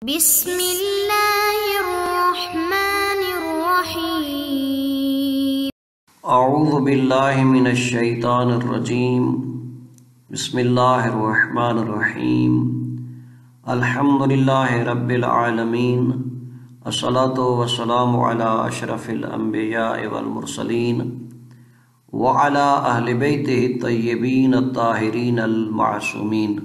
بسم اللہ الرحمن الرحیم اعوذ باللہ من الشیطان الرجیم بسم اللہ الرحمن الرحیم الحمدللہ رب العالمین الصلاۃ والسلام علی اشرف الانبیاء والمرسلین وعلی اہل بیتہ الطیبین الطاہرین المعصومین۔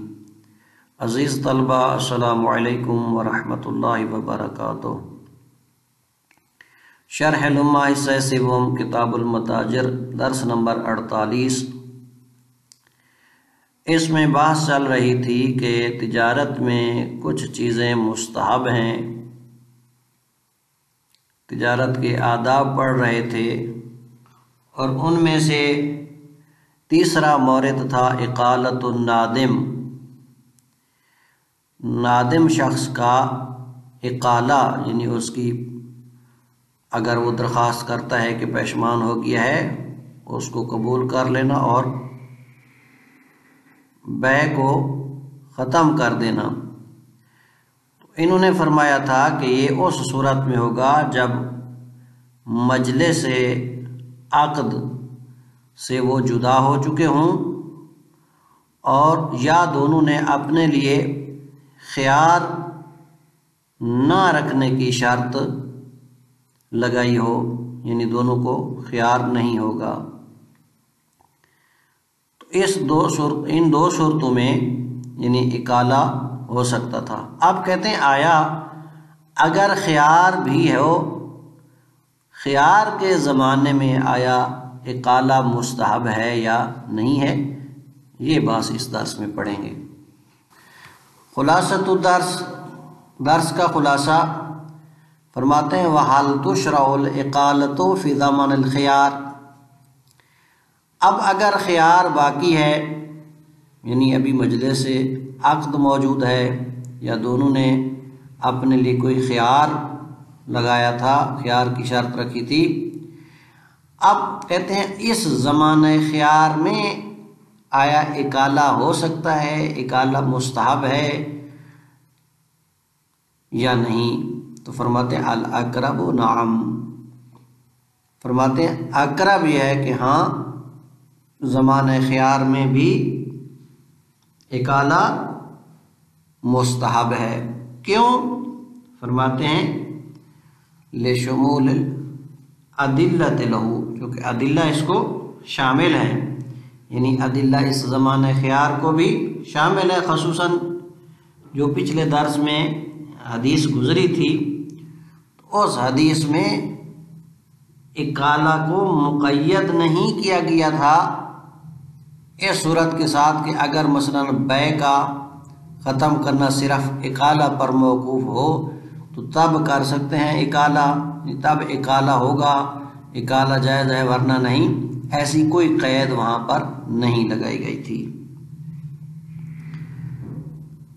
عزیز طلبہ، السلام علیکم ورحمۃ اللہ وبرکاتہ۔ شرح لمہ حصہ سوم کتاب المتاجر درس نمبر 48۔ اس میں بحث چل رہی تھی کہ تجارت میں کچھ چیزیں مستحب ہیں، تجارت کے آداب پڑھ رہے تھے، اور ان میں سے تیسرا مورد تھا اقالۃ النادم، نادم شخص کا اقالہ، یعنی اس کی اگر وہ درخواست کرتا ہے کہ پشیمان ہو گیا ہے اس کو قبول کر لینا اور بیع کو ختم کر دینا۔ تو انہوں نے فرمایا تھا کہ یہ اس صورت میں ہوگا جب مجلس عقد سے وہ جدا ہو چکے ہوں اور یا دونوں نے اپنے لیے خیار نہ رکھنے کی شرط لگائی ہو، یعنی دونوں کو خیار نہیں ہوگا۔ تو ان دو صورتوں میں یعنی اقالہ ہو سکتا تھا۔ اب کہتے ہیں آیا اگر خیار بھی ہو، خیار کے زمانے میں آیا اقالہ مستحب ہے یا نہیں ہے، یہ بات اس درس میں پڑھیں گے۔ خلاصۃ درس کا خلاصہ فرماتے ہیں وَحَلْ تُشْرَعُ الْإِقَالَةُ فِي زَمَنِ الْخِيَارِ۔ اب اگر خیار باقی ہے، یعنی ابھی مجلس عقد موجود ہے یا دونوں نے اپنے لیے کوئی خیار لگایا تھا، خیار کی شرط رکھی تھی، اب کہتے ہیں اس زمانہ خیار میں آیا اقالہ ہو سکتا ہے، اقالہ مستحب ہے یا نہیں؟ تو فرماتے ہیں الاقرب نعم، فرماتے ہیں اقرب یہ ہے کہ ہاں زمانہ خیار میں بھی اقالہ مستحب ہے۔ کیوں؟ فرماتے ہیں لشمول الادلۃ لہ، کیونکہ ادلہ اس کو شامل ہیں، یعنی ادلہ اس زمانہ خیار کو بھی شامل ہے، خصوصاً جو پچھلے درس میں حدیث گزری تھی اس حدیث میں اقالہ کو مقید نہیں کیا گیا تھا اس صورت کے ساتھ کہ اگر مثلا بیع کا ختم کرنا صرف اقالہ پر موقوف ہو تو تب کر سکتے ہیں اقالہ، تب اقالہ ہوگا، اقالہ جائز ہے ورنہ نہیں، ایسی کوئی قید وہاں پر نہیں لگائی گئی تھی۔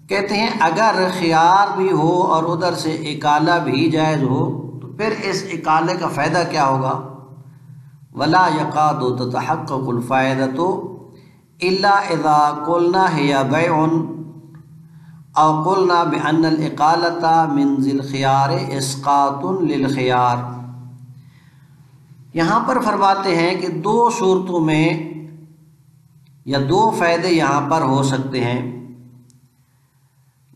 کہتے ہیں اگر خیار بھی ہو اور ادھر سے اقالہ بھی جائز ہو تو پھر اس اقالے کا فائدہ کیا ہوگا؟ وَلَا يَقَادُ تَتَحَقَّقُ الْفَائِدَةُ إِلَّا إِذَا قُلْنَا هِيَ بَيْعٌ أَوْ قُلْنَا بِأَنَّ الْإِقَالَةَ مِنْ ذِي الْخِيَارِ إِسْقَاطٌ لِلْخِيَارِ۔ یہاں پر فرماتے ہیں کہ دو صورتوں میں یا دو فائدے یہاں پر ہو سکتے ہیں،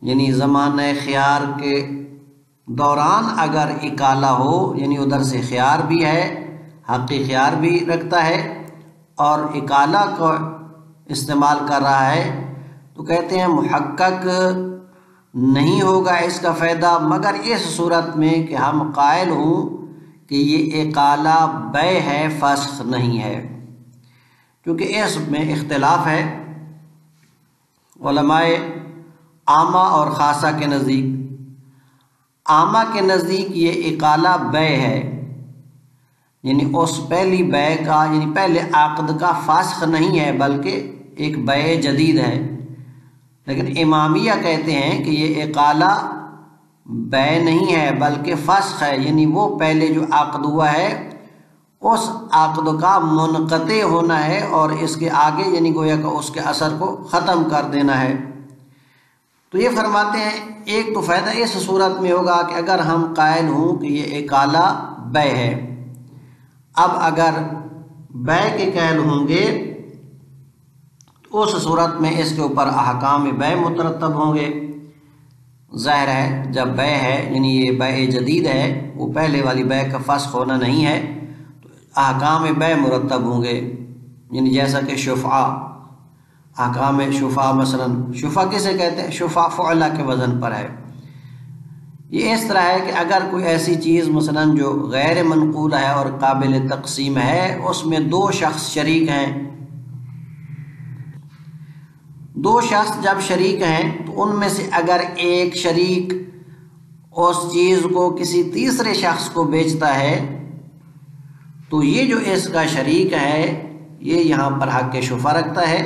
یعنی زمانہ خیار کے دوران اگر اقالہ ہو، یعنی ادھر سے خیار بھی ہے، حقی خیار بھی رکھتا ہے اور اقالہ کو استعمال کر رہا ہے، تو کہتے ہیں محقق نہیں ہوگا اس کا فائدہ مگر اس صورت میں کہ ہم قائل ہوں کہ یہ اقالہ بیع ہے، فسخ نہیں ہے، کیونکہ اس میں اختلاف ہے علماء عامہ اور خاصہ کے نزدیک۔ عامہ کے نزدیک یہ اقالہ بیع ہے، یعنی اس پہلی بیع کا، یعنی پہلے عقد کا فسخ نہیں ہے بلکہ ایک بیع جدید ہے، لیکن امامیہ کہتے ہیں کہ یہ اقالہ بیع نہیں ہے بلکہ فسخ ہے، یعنی وہ پہلے جو عقد ہوا ہے اس عقد کا منقطع ہونا ہے اور اس کے آگے یعنی گویا کہ اس کے اثر کو ختم کر دینا ہے۔ تو یہ فرماتے ہیں ایک تو فائدہ اس صورت میں ہوگا کہ اگر ہم قائل ہوں کہ یہ اکالہ بے ہے، اب اگر بے کے قائل ہوں گے تو اس صورت میں اس کے اوپر احکام بے مترتب ہوں گے۔ ظاہر ہے جب بے ہے یعنی یہ بے جدید ہے، وہ پہلے والی بے کا فسخ ہونا نہیں ہے، تو احکام بے مرتب ہوں گے، یعنی جیسا کہ شفعہ، احکام شفعہ، مثلا شفعہ کسے کہتے ہیں؟ شفعہ فعلہ کے وزن پر ہے۔ یہ اس طرح ہے کہ اگر کوئی ایسی چیز مثلا جو غیر منقول ہے اور قابل تقسیم ہے، اس میں دو شخص شریک ہیں، دو شخص جب شریک ہیں تو ان میں سے اگر ایک شریک اس چیز کو کسی تیسرے شخص کو بیچتا ہے تو یہ جو اس کا شریک ہے یہ یہاں پر حق شفعہ رکھتا ہے،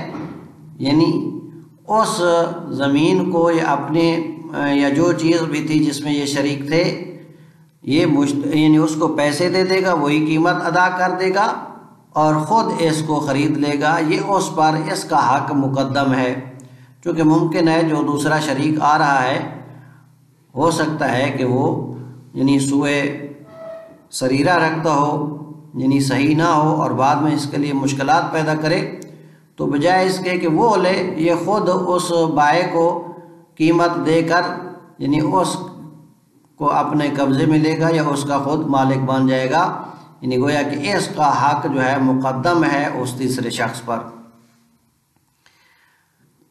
یعنی اس زمین کو یا اپنے یا جو چیز بھی تھی جس میں یہ شریک تھے یہ یعنی اس کو پیسے دے دے گا، وہی قیمت ادا کر دے گا اور خود اس کو خرید لے گا، یہ اس پر اس کا حق مقدم ہے۔ چونکہ ممکن ہے جو دوسرا شریک آ رہا ہے ہو سکتا ہے کہ وہ یعنی سوء سریرہ رکھتا ہو، یعنی صحیح نہ ہو اور بعد میں اس کے لیے مشکلات پیدا کرے، تو بجائے اس کے کہ وہ لے، یہ خود اس بائع کو قیمت دے کر یعنی اس کو اپنے قبضے میں لے گا یا اس کا خود مالک بن جائے گا، یعنی گویا کہ اس کا حق جو ہے مقدم ہے اس تیسرے شخص پر۔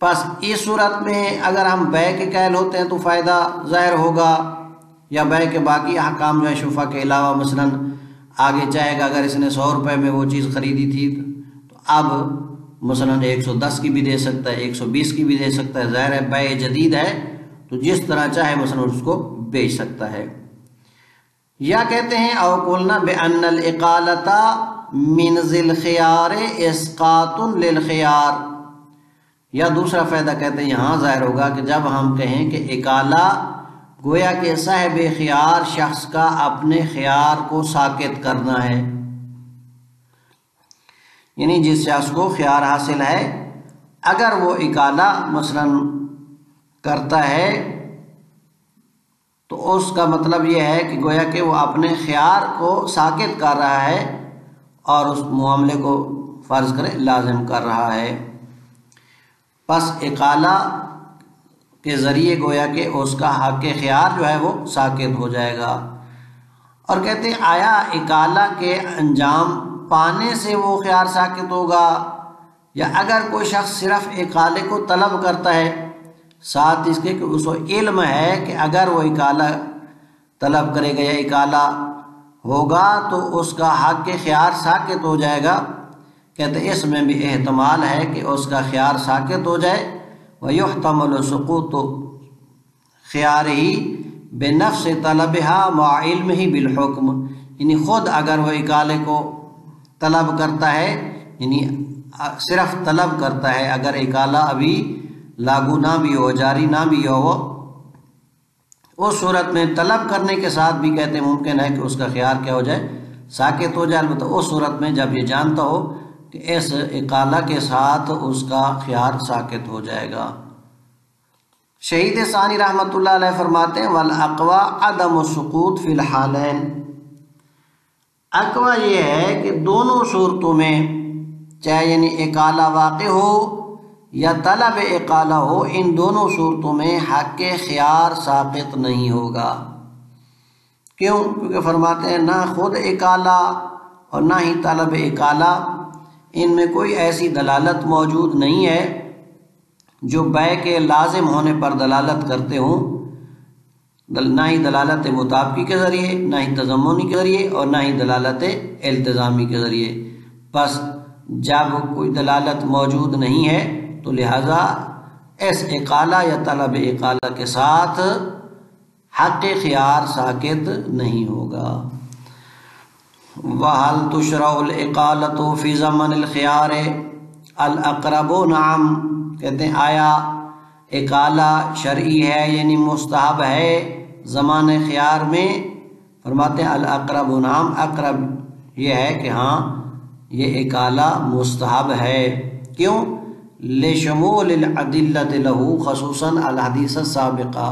پس اس صورت میں اگر ہم بے کے قائل ہوتے ہیں تو فائدہ ظاہر ہوگا، یا بے کے باقی احکام جو ہے شفعہ کے علاوہ مثلا آگے چاہے گا اگر اس نے 100 روپے میں وہ چیز خریدی تھی تو اب مثلا 110 کی بھی دے سکتا ہے، 120 کی بھی دے سکتا ہے، ظاہر ہے بے جدید ہے تو جس طرح چاہے مثلا اس کو بیچ سکتا ہے۔ یا کہتے ہیں او قلنا بان الاقالۃ من ذی الخیار اسقاط للخیار، یا دوسرا فائدہ کہتے ہیں یہاں ظاہر ہوگا کہ جب ہم کہیں کہ اکالہ گویا کہ صاحب خیار شخص کا اپنے خیار کو ساقط کرنا ہے، یعنی جس شخص کو خیار حاصل ہے اگر وہ اکالہ مثلا کرتا ہے تو اس کا مطلب یہ ہے کہ گویا کہ وہ اپنے خیار کو ساقط کر رہا ہے اور اس معاملے کو فرض کرے لازم کر رہا ہے۔ پس اکالہ کے ذریعے گویا کہ اس کا حق خیار جو ہے وہ ساقط ہو جائے گا۔ اور کہتے ہیں آیا اکالہ کے انجام پانے سے وہ خیار ساقط ہوگا، یا اگر کوئی شخص صرف اکالے کو طلب کرتا ہے ساتھ اس کے کہ اس کو علم ہے کہ اگر وہ اکالہ طلب کرے گا یا اکالہ ہوگا تو اس کا حق خیار ساقط ہو جائے گا، کہتے ہیں اس میں بھی احتمال ہے کہ اس کا خیار ساقط ہو جائے، وَيُحْتَمَلُ سُقُوطُ خِيَارِهِ بِنَفْسِ طَلَبِهَا مَعَ عِلْمِهِ بِالْحُكْمِ، یعنی خود اگر وہ اکالے کو طلب کرتا ہے، یعنی صرف طلب کرتا ہے، اگر اکالہ ابھی لاگو نہ بھی ہو، جاری نہ بھی ہو، اس صورت میں طلب کرنے کے ساتھ بھی کہتے ہیں ممکن ہے کہ اس کا خیار کیا ہو جائے، ساقط ہو جائے، البتہ اس صورت میں جب یہ جانتا ہو کہ اس اکالہ کے ساتھ اس کا خیار ساقط ہو جائے گا۔ شہید ثانی رحمۃ اللہ علیہ فرماتے ہیں والاقوی عدم السقوط فی الحالین، اقوی یہ ہے کہ دونوں صورتوں میں چاہے یعنی اکالہ واقع ہو یا طلب اکالہ ہو، ان دونوں صورتوں میں حق خیار ساقط نہیں ہوگا۔ کیوں؟ کیونکہ فرماتے ہیں نہ خود اکالہ اور نہ ہی طلب اکالہ، ان میں کوئی ایسی دلالت موجود نہیں ہے جو بیع کے لازم ہونے پر دلالت کرتے ہوں، نہ ہی دلالت مطابقی کے ذریعے، نہ ہی تضمنی کے ذریعے اور نہ ہی دلالت التزامی کے ذریعے۔ بس جب کوئی دلالت موجود نہیں ہے تو لہذا اس اکالہ یا طلب اکالہ کے ساتھ حق خیار ساقط نہیں ہوگا۔ وَهَلْ تُشْرَعُ الْإِقَالَةُ فِي زَمَنِ الْخِيَارِ الْأَقْرَبُ نعم، کہتے ہیں آیا اکالہ شرعی ہے یعنی مستحب ہے زمان خیار میں؟ فرماتے ہیں الاقرب نعم، اقرب یہ ہے کہ ہاں یہ اکالہ مستحب ہے۔ کیوں؟ لشمول العدلۃ لہو خصوصاً الحدیث السابقہ،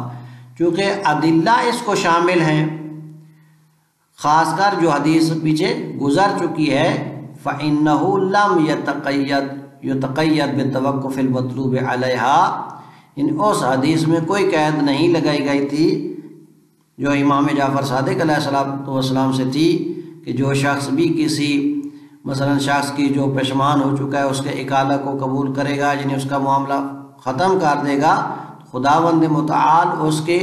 چونکہ ادلہ اس کو شامل ہیں، خاص کر جو حدیث پیچھے گزر چکی ہے، فَإِنَّهُ لَمْ يَتَقَيَّدْ بِالتَّوَقُّفِ الْمَطْلُوبِ عَلَيْهَا، ان اس حدیث میں کوئی قید نہیں لگائی گئی تھی جو امام جعفر صادق علیہ السلام سے تھی کہ جو شخص بھی کسی مثلا شخص کی جو پشمان ہو چکا ہے اس کے اکالہ کو قبول کرے گا، یعنی اس کا معاملہ ختم کر دے گا، خداوند متعال اس کے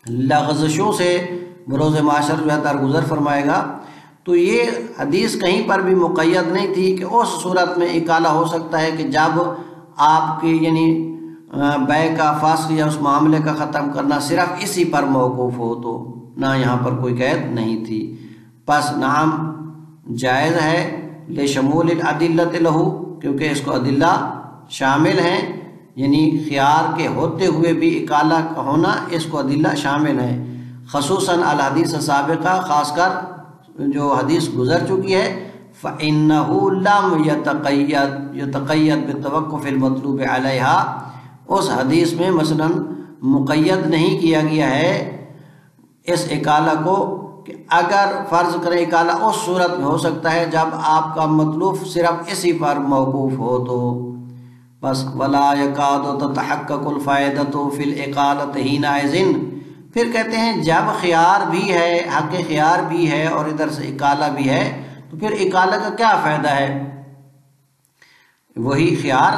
لغزشوں سے بروز معاشر جو ہے درگزر فرمائے گا۔ تو یہ حدیث کہیں پر بھی مقید نہیں تھی کہ اس صورت میں اکالہ ہو سکتا ہے کہ جب آپ کی یعنی بیع کا فسخ یا اس معاملے کا ختم کرنا صرف اسی پر موقوف ہو، تو نہ یہاں پر کوئی قید نہیں تھی۔ پس نعم جائز ہے لشمول العدلۃ لہو، کیونکہ اس کو عدلہ شامل ہیں، یعنی خیار کے ہوتے ہوئے بھی اکالہ کا ہونا اس کو عدلہ شامل ہے، خصوصاً الحدیث سابقہ، خاص کر جو حدیث گزر چکی ہے، فَإِنَّهُ لَمْ يَتَقَيَّدْ بِالتَّوَقُّفِ الْمَطْلُوبِ عَلَيْهَا، اس حدیث میں مثلا مقید نہیں کیا گیا ہے اس اکالہ کو کہ اگر فرض کریں اکالہ اس صورت میں ہو سکتا ہے جب آپ کا مطلوب صرف اسی پر موقوف ہو، تو بس وَلَا يَكَادُ تَتَحَقَّقُ الْفَائِدَةُ فِي الْإِقَالَةِ حِينَئِذٍ، پھر کہتے ہیں جب خیار بھی ہے، حق خیار بھی ہے اور ادھر سے اکالہ بھی ہے، تو پھر اکالہ کا کیا فائدہ ہے؟ وہی خیار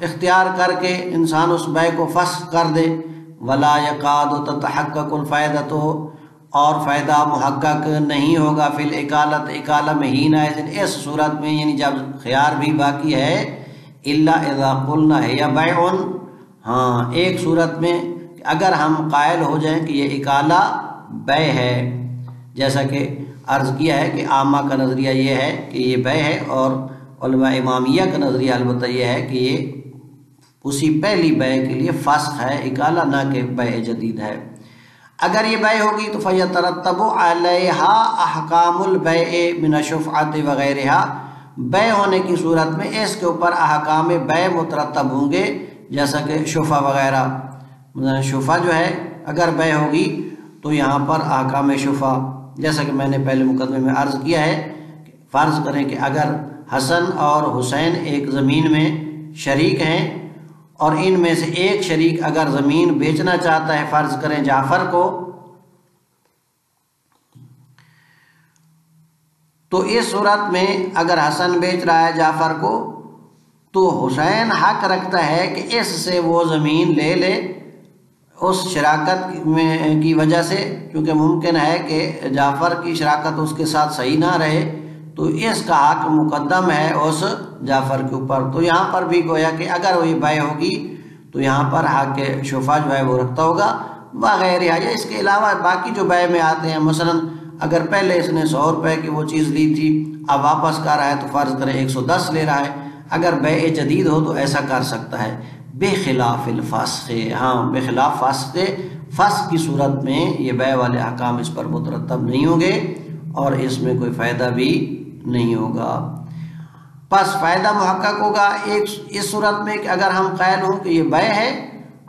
اختیار کر کے انسان اس بیع کو فسخ کر دے، وَلَا يَكَادُ تَتَحَقَّقُ الْفَائِدَةُ، اور فائدہ محقق نہیں ہوگا فی الإقالۃ، اکالہ میں حینئذ، اس صورت میں یعنی جب خیار بھی باقی ہے، الا اذا قلنا ہی بیع، ہاں ایک صورت میں اگر ہم قائل ہو جائیں کہ یہ اکالہ بیع ہے، جیسا کہ عرض کیا ہے کہ عامہ کا نظریہ یہ ہے کہ یہ بیع ہے، اور علماء امامیہ کا نظریہ البتہ یہ ہے کہ یہ اسی پہلی بیع کے لیے فسخ ہے اکالہ، نہ کہ بیع جدید ہے۔ اگر یہ بیع ہوگی تو فَيَتَرَتَّبُ عَلَيْهَا أَحْكَامُ الْبَيْعِ مِنَ الشُّفْعَةِ وَغَيْرِهَا، بیع ہونے کی صورت میں اس کے اوپر احکام بیع مترتب ہوں گے، جیسا کہ شفع وغیرہ، مثلا شفع جو ہے اگر بیع ہوگی تو یہاں پر احکام شفع، جیسا کہ میں نے پہلے مقدمے میں عرض کیا ہے، فرض کریں کہ اگر حسن اور حسین ایک زمین میں شریک ہیں اور ان میں سے ایک شریک اگر زمین بیچنا چاہتا ہے فرض کریں جعفر کو، تو اس صورت میں اگر حسن بیچ رہا ہے جعفر کو تو حسین حق رکھتا ہے کہ اس سے وہ زمین لے لے، اس شراکت میں کی وجہ سے، کیونکہ ممکن ہے کہ جعفر کی شراکت اس کے ساتھ صحیح نہ رہے، تو اس کا حق مقدم ہے اس جعفر کے اوپر۔ تو یہاں پر بھی گویا کہ اگر وہی بیع ہوگی تو یہاں پر حق شفع جو ہے وہ رکھتا ہوگا، وغیرہ یا اس کے علاوہ باقی جو بیع میں آتے ہیں، مثلا اگر پہلے اس نے 100 روپے کی وہ چیز لی تھی، اب واپس کر رہا ہے تو فرض کریں 110 لے رہا ہے، اگر بیع جدید ہو تو ایسا کر سکتا ہے، بخلاف الفسخ، ہاں بخلاف فسخ، فسخ کی صورت میں یہ بیع والے احکام اس پر مترتب نہیں ہوں گے اور اس میں کوئی فائدہ بھی نہیں ہوگا۔ پس فائدہ محقق ہوگا ایک اس صورت میں کہ اگر ہم قائل ہوں کہ یہ بیع ہے،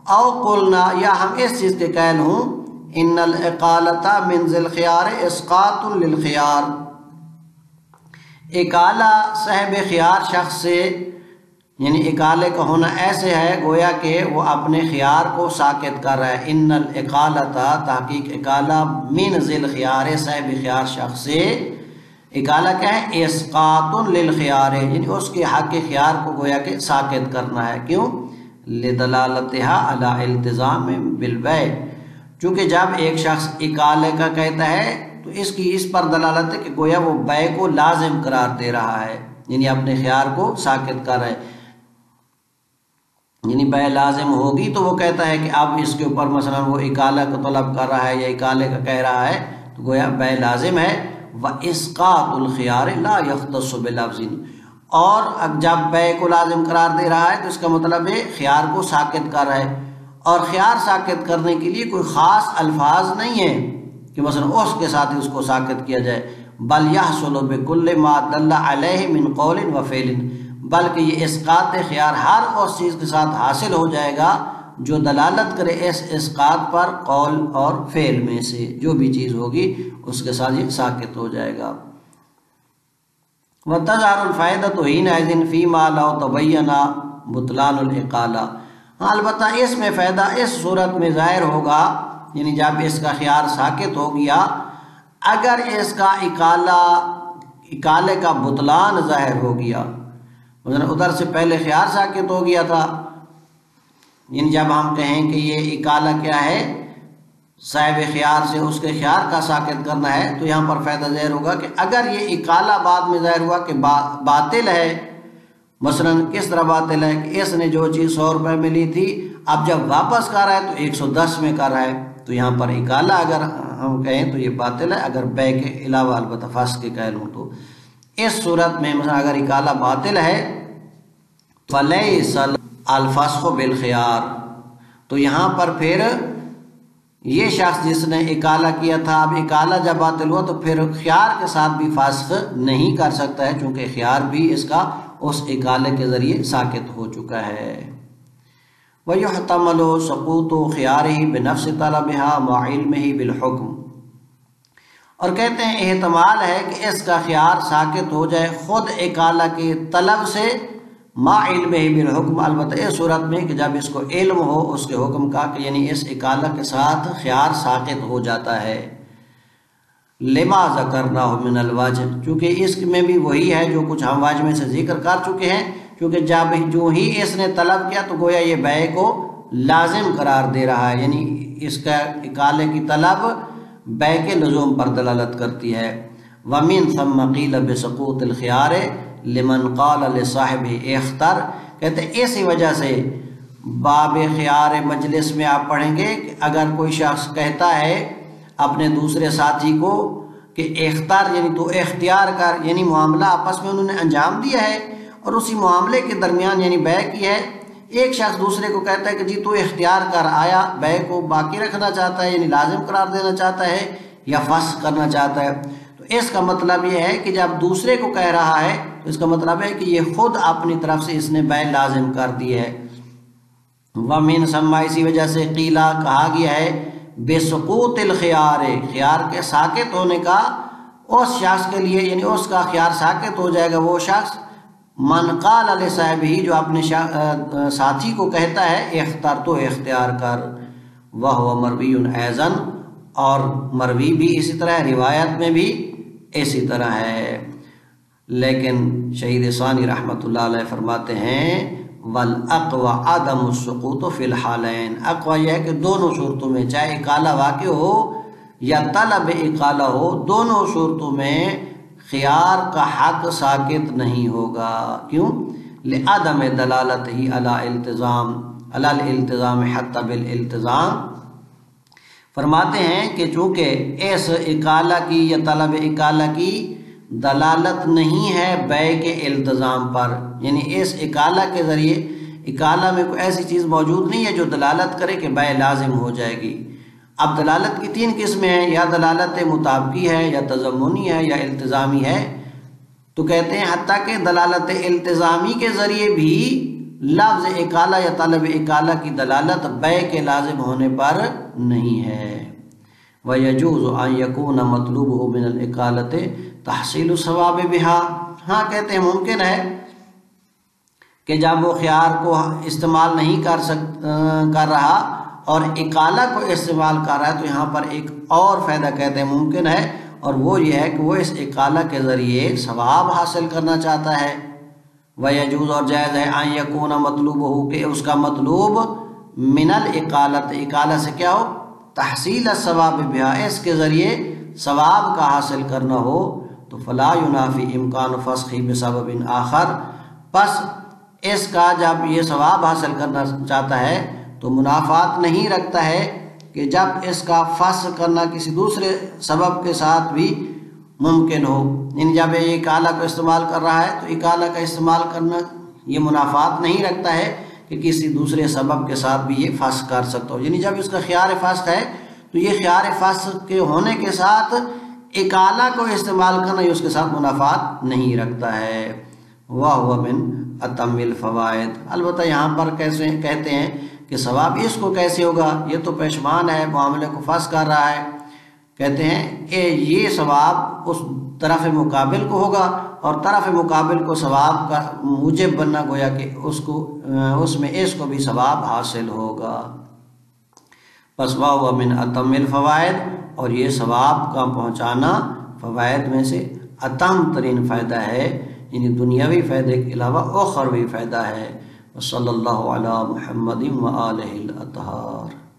او قلنا، یا ہم اس چیز کے قائل ہوں ان الاقالۃ من ذی الخیار اسقاط للخیار، اکالہ صاحب خیار شخص سے، یعنی اکالے کا ہونا ایسے ہے گویا کہ وہ اپنے خیار کو ساقط کر رہا ہے۔ ان الاقالۃ، تحقیق اکالہ، من ذی الخیار، صاحب خیار شخص سے، اکالہ کیا ہے؟ اسقاط للخیار، یعنی اس کے حق خیار کو گویا کہ ساقط کرنا ہے۔ کیوں؟ لدلالتها علی التزام بالبیع، چونکہ جب ایک شخص اکالے کا کہتا ہے تو اس کی اس پر دلالت ہے کہ گویا وہ بیع کو لازم قرار دے رہا ہے، یعنی اپنے خیار کو ساقط کر رہا ہے، یعنی بیع لازم ہوگی تو وہ کہتا ہے کہ اب اس کے اوپر مثلا وہ اکالہ کو طلب کر رہا ہے یا اکالے کا کہہ رہا ہے تو گویا بیع لازم ہے۔ وَإِسْقَاطُ الْخِيَارِ لَا يَخْتَصُّ بِلَفْظٍ، اور جب بیع کو لازم قرار دے رہا ہے تو اس کا مطلب ہے خیار کو ساقط کر رہا ہے، اور خیار ساقط کرنے کے لیے کوئی خاص الفاظ نہیں ہے کہ مثلا اس کے ساتھ اس کو ساقط کیا جائے، بل يحصل بكل ما دل عليه من قول وفعل، بلکہ یہ اسقاط خیار ہر اس چیز کے ساتھ حاصل ہو جائے گا جو دلالت کرے اس اسقاط پر قول اور فعل میں سے، جو بھی چیز ہوگی اس کے ساتھ یہ ساکت ہو جائے گا۔ وَتَظْهَرُ الْفَائِدَةُ حِينَئِذٍ فِيمَا لَوْ تَبَيَّنَ بُطْلَانُ الْإِقَالَةِ، ہاں البتہ اس میں فائدہ اس صورت میں ظاہر ہوگا، یعنی جب اس کا خیار ساکت ہو گیا، اگر اس کا اکالے کا بطلان ظاہر ہو گیا، مثلا ادھر سے پہلے خیار ساکت ہو گیا تھا، یعنی جب ہم کہیں کہ یہ اکالہ کیا ہے، صاحب خیار سے اس کے خیار کا ساکت کرنا ہے، تو یہاں پر فائدہ ظاہر ہوگا کہ اگر یہ اکالہ بعد میں ظاہر ہوا کہ باطل ہے، مثلا کس طرح باطل ہے کہ اس نے جو چیز 100 روپے میں لی تھی اب جب واپس کر رہا ہے تو 110 میں کر رہا ہے، تو یہاں پر اکالہ اگر ہم کہیں تو یہ باطل ہے، اگر بے کے علاوہ البتہ فسق کے قائل ہوں تو۔ اس صورت میں مثلا اگر اکالہ باطل ہے فَلَيْسَ الْفَسْخُ بِالْخِيَارِ، تو یہاں پر پھر یہ شخص جس نے اکالہ کیا تھا، اب اکالہ جب باطل ہوا تو پھر خیار کے ساتھ بھی فسخ نہیں کر سکتا ہے، چونکہ خیار بھی اس کا اس اکالے کے ذریعے ساکت ہو چکا ہے۔ وَيُحْتَمَلُ سَقُوطُ خِيَارِهِ بِنَفْسِ طَلَبِهَا مَعَ عِلْمِهِ بِالْحُكْمِ، اور کہتے ہیں احتمال ہے کہ اس کا خیار ساکت ہو جائے خود اکالہ کے طلب سے، مَعَ عِلْمِهِ بِالْحُكْمِ، البتہ اس صورت میں کہ جب اس کو علم ہو اس کے حکم کا، کہ یعنی اس اکالہ کے ساتھ خیار ساکت ہو جاتا ہے۔ لما ذکرناہ من الوجہ، چونکہ اس میں بھی وہی ہے جو کچھ ہم واجب میں سے ذکر کر چکے ہیں، کیونکہ جب جو ہی اس نے طلب کیا تو گویا یہ بے کو لازم قرار دے رہا ہے، یعنی اس کا اکالے کی طلب بے کے لزوم پر دلالت کرتی ہے۔ وَمِن ثم قِيلَ بِسَقُوطِ الْخِيَارِ لِمَنْ قَالَ لِصَاحِبِهِ اختر، کہتے ہیں اسی وجہ سے باب خیار مجلس میں آپ پڑھیں گے کہ اگر کوئی شخص کہتا ہے اپنے دوسرے ساتھی کو کہ اختر، یعنی تو اختیار کر، یعنی معاملہ آپس میں انہوں نے انجام دیا ہے اور اسی معاملے کے درمیان یعنی بے کی ہے، ایک شخص دوسرے کو کہتا ہے کہ جی تو اختیار کر، آیا بے کو باقی رکھنا چاہتا ہے، یعنی لازم قرار دینا چاہتا ہے یا فسخ کرنا چاہتا ہے، تو اس کا مطلب یہ ہے کہ جب دوسرے کو کہہ رہا ہے تو اس کا مطلب ہے کہ یہ خود اپنی طرف سے اس نے بے لازم کر دی ہے۔ وَمِن ثم، اسی وجہ سے قیلا کہا گیا ہے بِسُقُوطِ الْخِيَارِ، خیار کے ساکت ہونے کا اس شخص کے لیے، یعنی اس کا خیار ساکت ہو جائے گا وہ شخص من قال لصاحبہ، جو اپنے ساتھی کو کہتا ہے اختر تو اختیار کر، وَهُوَ مَرْوِيٌّ أَيْضًا، اور مروی بھی اسی طرح ہے، روایت میں بھی اسی طرح ہے۔ لیکن شہید ثانی رحمۃ اللہ علیہ فرماتے ہیں وَالْأَقْوَى عَدَمُ السُّقُوطُ فِي الْحَالَيْنِ، اقوی یہ ہے کہ دونوں صورتوں میں، چاہے اکالہ واقع ہو یا طلب اکالہ ہو، دونوں صورتوں میں خیار کا حق ساکت نہیں ہوگا۔ کیوں؟ لعدم دلالتہ علی الالتزام حتی بالالتزام، فرماتے ہیں کہ چونکہ اس اکالہ کی یا طلب اکالہ کی دلالت نہیں ہے بے کے التزام پر، یعنی اس اکالہ کے ذریعے، اکالہ میں کوئی ایسی چیز موجود نہیں ہے جو دلالت کرے کہ بے لازم ہو جائے گی۔ اب دلالت کی 3 قسمیں ہیں، یا دلالت مطابقی ہے، یا تضمنی ہے، یا التزامی ہے، تو کہتے ہیں حتیٰ کہ دلالت التزامی کے ذریعے بھی لفظ اکالہ یا طلب اکالہ کی دلالت بے کے لازم ہونے پر نہیں ہے۔ وَيَجُوزُ أَن يَكُونَ مَطْلُوبُهُ مِنَ الْإِقَالَةِ تَحْصِيلُ الثَّوَابِ بِهَا، ہاں کہتے ہیں ممکن ہے کہ جب وہ خیار کو استعمال نہیں کر رہا اور اکالہ کو استعمال کر رہا ہے، تو یہاں پر ایک اور فائدہ کہتے ہیں ممکن ہے، اور وہ یہ ہے کہ وہ اس اکالہ کے ذریعے ثواب حاصل کرنا چاہتا ہے۔ وَيَجُوزُ، اور جائز ہے، أَن يَكُونَ مَطْلُوبُهُ، کہ اس کا مطلوب من الإقالة، اکالہ سے کیا ہو، تحصیل الثواب بها، اس کے ذریعے ثواب کا حاصل کرنا ہو، تو فلا ينافی امکان فسخ بسبب آخر، پس اس کا جب یہ ثواب حاصل کرنا چاہتا ہے تو منافات نہیں رکھتا ہے کہ جب اس کا فسخ کرنا کسی دوسرے سبب کے ساتھ بھی ممکن ہو، یعنی جب یہ اکالہ کو استعمال کر رہا ہے تو اکالہ کا استعمال کرنا یہ منافات نہیں رکھتا ہے کہ کسی دوسرے سبب کے ساتھ بھی یہ فسخ کر سکتا ہو، یعنی جب اس کا خیار فسخ ہے تو یہ خیار فسخ کے ہونے کے ساتھ اکالہ کو استعمال کرنا یہ اس کے ساتھ منافات نہیں رکھتا ہے۔ وَهُوَ مِنْ أَتَمِّ الْفَوَائِدِ۔ البتہ یہاں پر کیسے کہتے ہیں کہ ثواب اس کو کیسے ہوگا، یہ تو پشمان ہے، معاملے کو فس کر رہا ہے، کہتے ہیں کہ یہ ثواب اس طرف مقابل کو ہوگا اور طرف مقابل کو ثواب کا موجب بننا گویا کہ اس میں اس کو بھی ثواب حاصل ہوگا۔ پس وَهُوَ مِنْ أَتَمِّ الْفَوَائِدِ، اور یہ ثواب کا پہنچانا فوائد میں سے اتم ترین فائدہ ہے، یعنی دنیاوی فائدے کے علاوہ اخروی فائدہ ہے۔ وصلی اللہ علی محمد وآلہ الاطہار۔